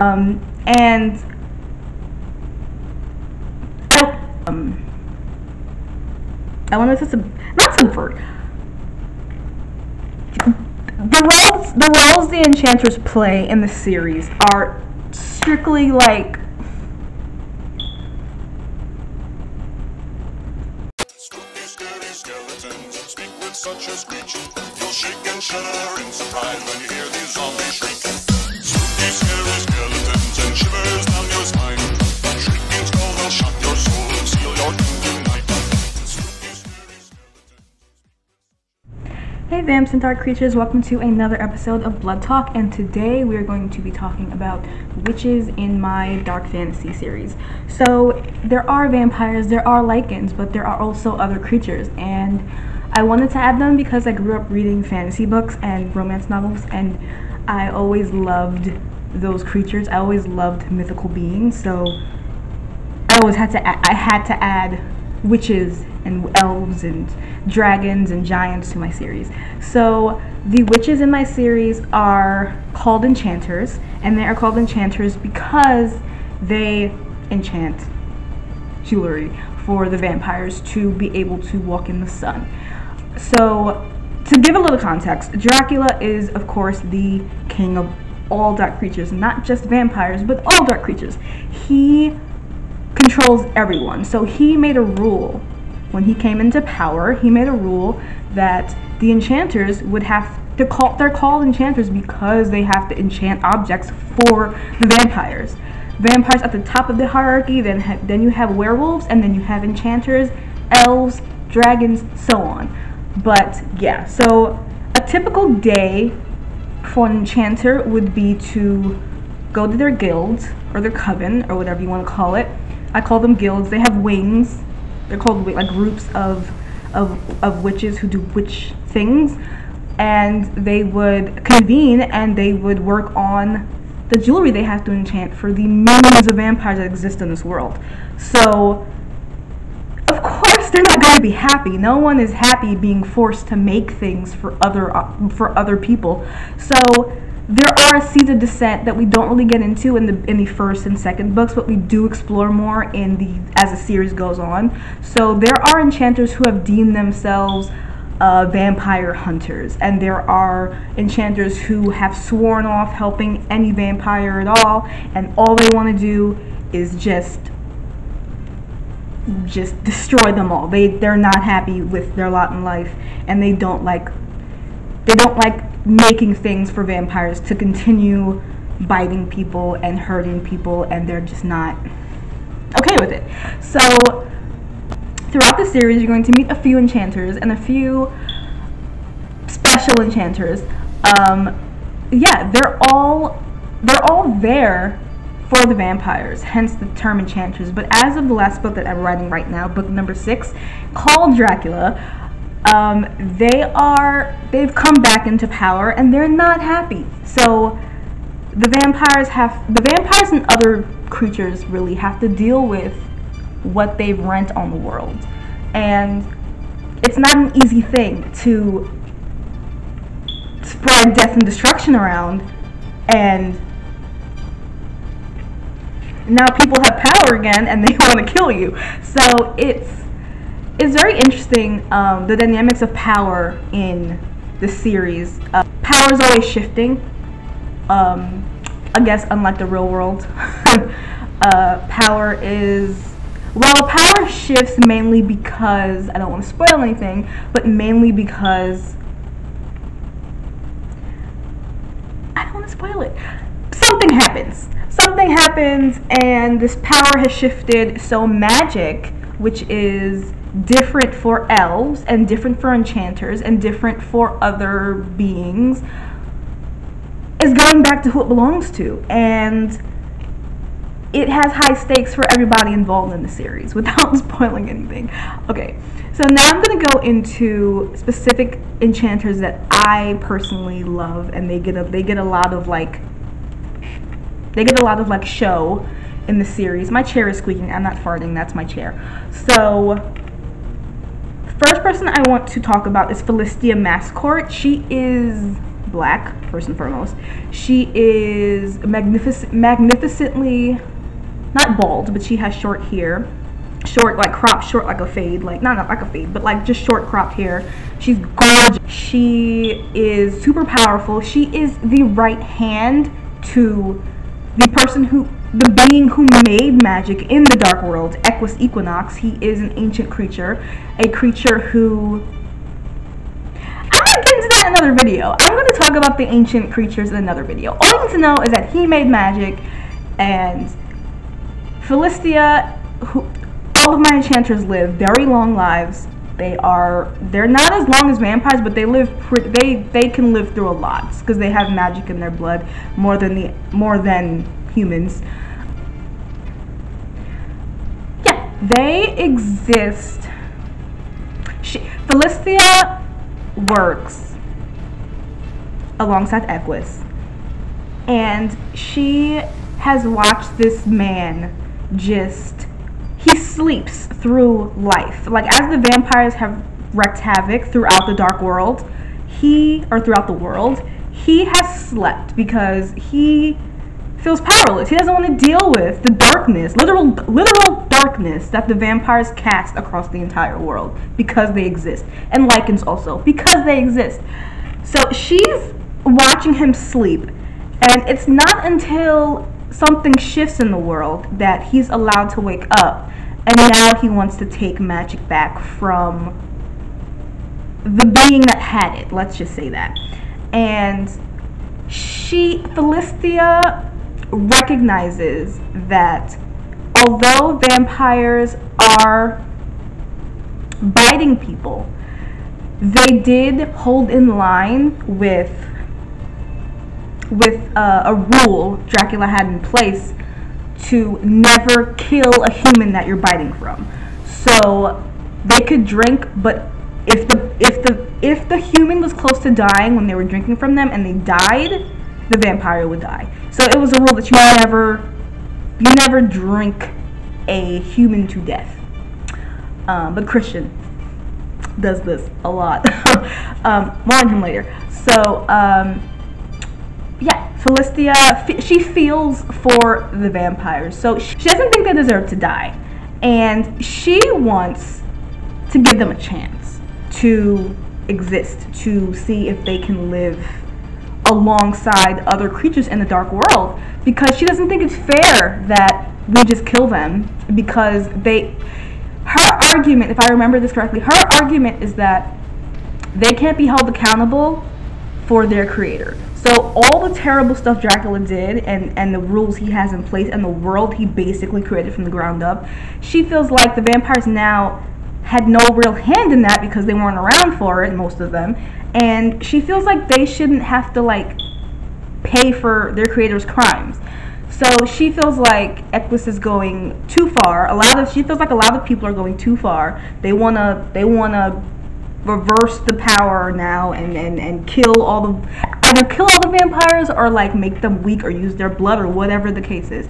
And I want to not subvert. The roles the Enchanters play in the series are strictly like such a screech, you'll shake and shudder in surprise when you hear these zombies shriek. Spooky, scary skeletons and shivers down your spine. Shrieking skulls will shock your soul and seal your doom tonight. Spooky, scary skeletons. Hey Vamps and Dark Creatures, welcome to another episode of Blood Talk, and today we are going to be talking about witches in my dark fantasy series. So there are vampires, there are lycans, but there are also other creatures, and I wanted to add them because I grew up reading fantasy books and romance novels, and I always loved those creatures. I always loved mythical beings, so I had to add witches and elves and dragons and giants to my series. So the witches in my series are called Enchanters, and they are called Enchanters because they enchant jewelry for the vampires to be able to walk in the sun. So, to give a little context, Dracula is, of course, the king of all dark creatures, not just vampires, but all dark creatures. He controls everyone. So he made a rule, when he came into power, he made a rule that the Enchanters would have to they're called Enchanters because they have to enchant objects for the vampires. Vampires at the top of the hierarchy, then you have werewolves, and then you have Enchanters, elves, dragons, so on. But yeah, so a typical day for an enchanter would be to go to their guild or their coven or whatever you want to call it. I call them guilds. They have wings. They're called like groups of witches who do witch things, and they would convene and they would work on the jewelry they have to enchant for the millions of vampires that exist in this world. So of course they're not going to be happy. No one is happy being forced to make things for other people. So there are seeds of dissent that we don't really get into in the first and second books, but we do explore more as the series goes on. So there are enchanters who have deemed themselves vampire hunters, and there are enchanters who have sworn off helping any vampire at all, and all they want to do is just destroy them all. They're not happy with their lot in life, and they don't like making things for vampires to continue biting people and hurting people, and they're just not okay with it. So throughout the series, you're going to meet a few enchanters and a few special enchanters. Yeah, they're all there for the vampires, hence the term Enchanters. But as of the last book that I'm writing right now, book number 6, called Dracula, they've come back into power and they're not happy. So the vampires and other creatures really have to deal with what they've rent on the world, and it's not an easy thing to spread death and destruction around, and now people have power again and they want to kill you. So it's very interesting, the dynamics of power in the series. Power is always shifting, I guess, unlike the real world. Power shifts mainly because, I don't want to spoil anything, but mainly because, I don't want to spoil it. Something happens and this power has shifted, so magic, which is different for elves and different for enchanters and different for other beings, is going back to who it belongs to, and it has high stakes for everybody involved in the series without spoiling anything. Okay, so now I'm going to go into specific enchanters that I personally love, and they get a lot of show in the series. My chair is squeaking. I'm not farting. That's my chair. So the first person I want to talk about is Philistia Mascourt. She is black, first and foremost. She is magnificently, not bald, but she has short hair. Short, like cropped short like a fade, like not like a fade, but like just short cropped hair. She's gorgeous. She is super powerful. She is the right hand to the being who made magic in the dark world, Equinox. He is an ancient creature, a creature who, I'm gonna get into that in another video. I'm gonna talk about the ancient creatures in another video. All you need to know is that he made magic, and Philistia, all of my enchanters live very long lives. They're not as long as vampires, but they can live through a lot because they have magic in their blood more than humans. Yeah, they exist. Philistia works alongside Equus, and she has watched this man he sleeps through life. Like, as the vampires have wreaked havoc throughout the dark world, throughout the world, he has slept because he feels powerless. He doesn't want to deal with the darkness, literal darkness that the vampires cast across the entire world because they exist. And lichens also, because they exist. So she's watching him sleep, and it's not until something shifts in the world that he's allowed to wake up, and now he wants to take magic back from the being that had it, let's just say that. And Philistia recognizes that although vampires are biting people, they did hold in line with a rule Dracula had in place to never kill a human that you're biting from. So they could drink, but if the human was close to dying when they were drinking from them and they died, the vampire would die. So it was a rule that you never drink a human to death. But Christian does this a lot. More on him later. So yeah, Philistia, she feels for the vampires. So she doesn't think they deserve to die. And she wants to give them a chance to exist, to see if they can live alongside other creatures in the dark world. Because she doesn't think it's fair that we just kill them. Because her argument, if I remember this correctly, her argument is that they can't be held accountable for their creator. So all the terrible stuff Dracula did and the rules he has in place and the world he basically created from the ground up, she feels like the vampires now had no real hand in that because they weren't around for it, most of them. And she feels like they shouldn't have to like pay for their creator's crimes. So she feels like Equus is going too far. She feels like a lot of people are going too far. They wanna reverse the power now and either kill all the vampires or like make them weak or use their blood or whatever the case is.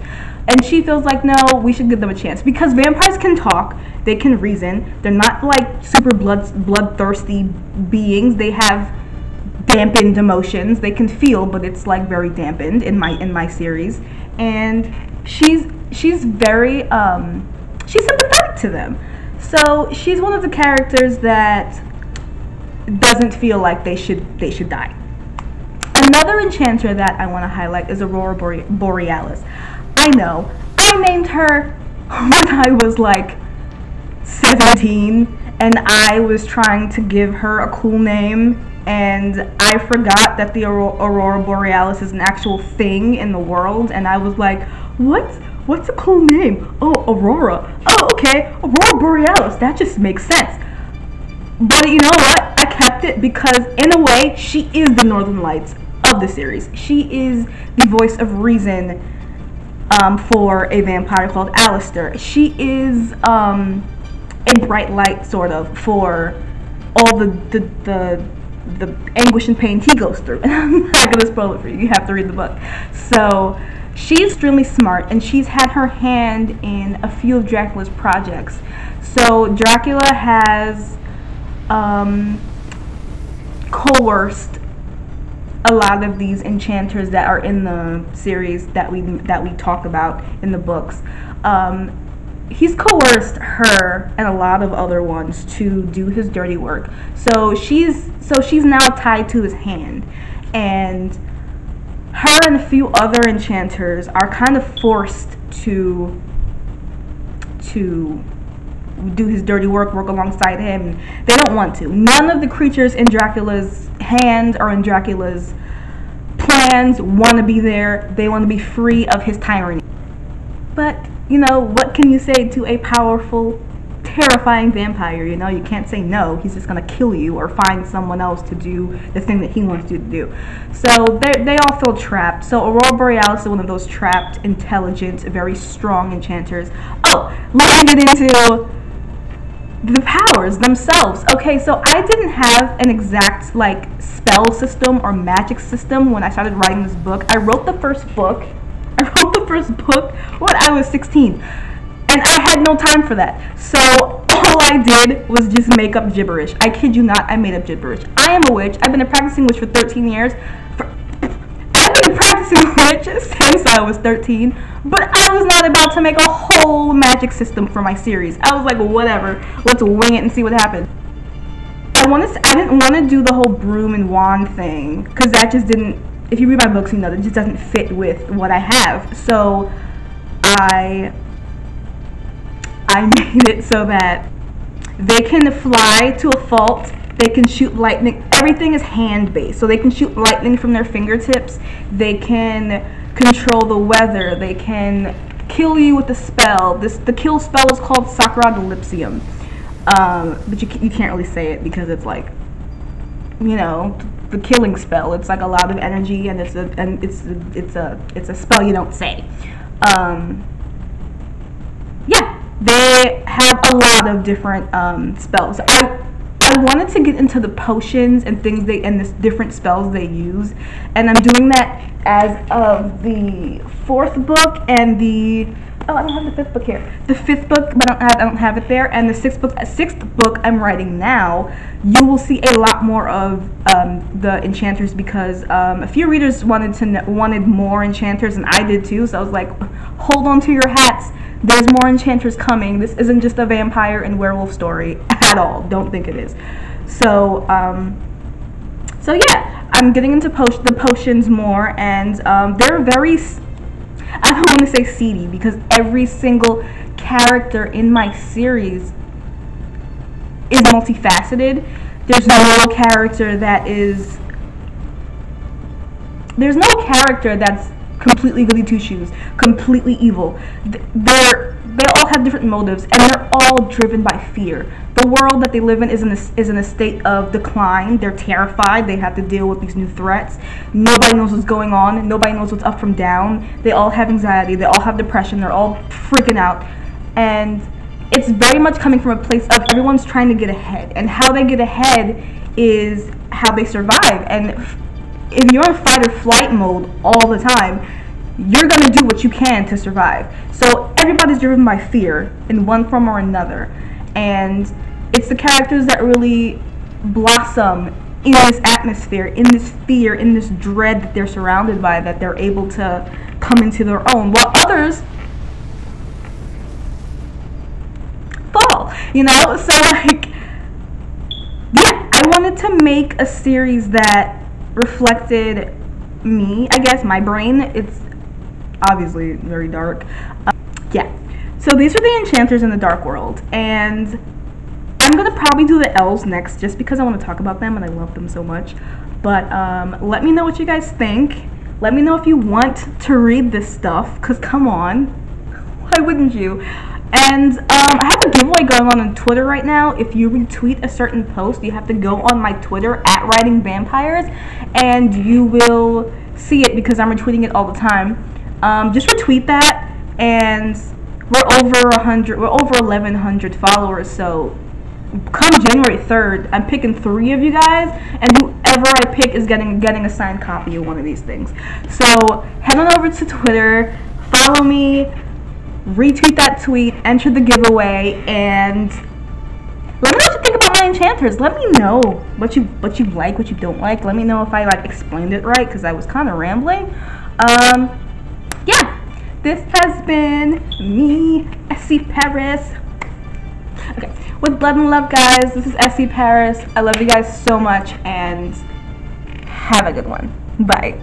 And she feels like, no, we should give them a chance because vampires can talk, they can reason, they're not like super bloodthirsty beings. They have dampened emotions. They can feel, but it's like very dampened in my series. And she's very she's sympathetic to them. So she's one of the characters that doesn't feel like they should die. Another enchanter that I want to highlight is Aurora Borealis. I know, I named her when I was like 17 and I was trying to give her a cool name, and I forgot that the Aurora Borealis is an actual thing in the world, and I was like, what's a cool name? Oh, Aurora. Oh, okay, Aurora Borealis, that just makes sense. But you know what? I kept it because in a way, she is the Northern Lights of the series. She is the voice of reason for a vampire called Alistair. She is a bright light, sort of, for all the anguish and pain he goes through. And I'm not going to spoil it for you. You have to read the book. So she's extremely smart, and she's had her hand in a few of Dracula's projects. So Dracula has coerced a lot of these enchanters that are in the series that we talk about in the books. He's coerced her and a lot of other ones to do his dirty work. So she's now tied to his hand, and her and a few other enchanters are kind of forced to do his dirty work alongside him. They don't want to. None of the creatures in Dracula's hand or in Dracula's plans want to be there. They want to be free of his tyranny. But, you know, what can you say to a powerful, terrifying vampire? You know, you can't say no. He's just going to kill you or find someone else to do the thing that he wants you to do. So they all feel trapped. So Aurora Borealis is one of those trapped, intelligent, very strong enchanters. Oh, let me get into the powers themselves. Okay, so I didn't have an exact like spell system or magic system when I started writing this book. I wrote the first book when I was 16, and I had no time for that. So all I did was just make up gibberish. I kid you not, I made up gibberish. I am a witch. I've been a practicing witch for 13 years. I've been a practicing witch since I was 13, but I was not about to make a whole magic system for my series. I was like, whatever, let's wing it and see what happens. I didn't want to do the whole broom and wand thing, because that just didn't, if you read my books, you know, it just doesn't fit with what I have. So I made it so that they can fly to a fault, they can shoot lightning, everything is hand-based, so they can shoot lightning from their fingertips, they can control the weather, they can kill you with a spell. The kill spell is called Sacrodolipsium, but you can't really say it because it's like, you know, the killing spell. It's like a lot of energy, and it's a spell you don't say. Yeah, they have a lot of different spells. I wanted to get into the potions and things and the different spells they use, and I'm doing that as of the 4th book and the I don't have the 5th book here. The 5th book, but I don't have it there, and the 6th book I'm writing now. You will see a lot more of the enchanters, because a few readers wanted more enchanters, and I did too. So I was like, hold on to your hats. There's more enchanters coming. This isn't just a vampire and werewolf story at all. Don't think it is. So yeah, I'm getting into the potions more, and they're very, I don't want to say seedy, because every single character in my series is multifaceted. There's no character that's completely goody two shoes, completely evil. They all have different motives, and they're all driven by fear. The world that they live in is in a state of decline. They're terrified. They have to deal with these new threats. Nobody knows what's going on. Nobody knows what's up from down. They all have anxiety. They all have depression. They're all freaking out. And it's very much coming from a place of everyone's trying to get ahead. And how they get ahead is how they survive. And if you're in fight or flight mode all the time, you're going to do what you can to survive. So everybody's driven by fear in one form or another. And it's the characters that really blossom in this atmosphere, in this fear, in this dread that they're surrounded by, that they're able to come into their own, while others fall, you know? So, like, yeah, I wanted to make a series that reflected me, I guess, my brain. It's obviously very dark. Yeah, so these are the enchanters in the dark world, and I'm gonna probably do the elves next, just because I want to talk about them and I love them so much. But let me know what you guys think. Let me know if you want to read this stuff, because come on, why wouldn't you? And I have a giveaway going on Twitter right now. If you retweet a certain post, you have to go on my Twitter at Writing Vampires, and you will see it, because I'm retweeting it all the time. Just retweet that, and we're over 1,100 followers. So come January 3rd, I'm picking 3 of you guys, and whoever I pick is getting a signed copy of one of these things. So head on over to Twitter, follow me, retweet that tweet, enter the giveaway, and let me know what you think about my Enchanters. Let me know what you like, what you don't like. Let me know if I like explained it right, because I was kind of rambling. Yeah, this has been me, SC Paris. Okay, with blood and love, guys. This is SC Paris. I love you guys so much, and have a good one. Bye.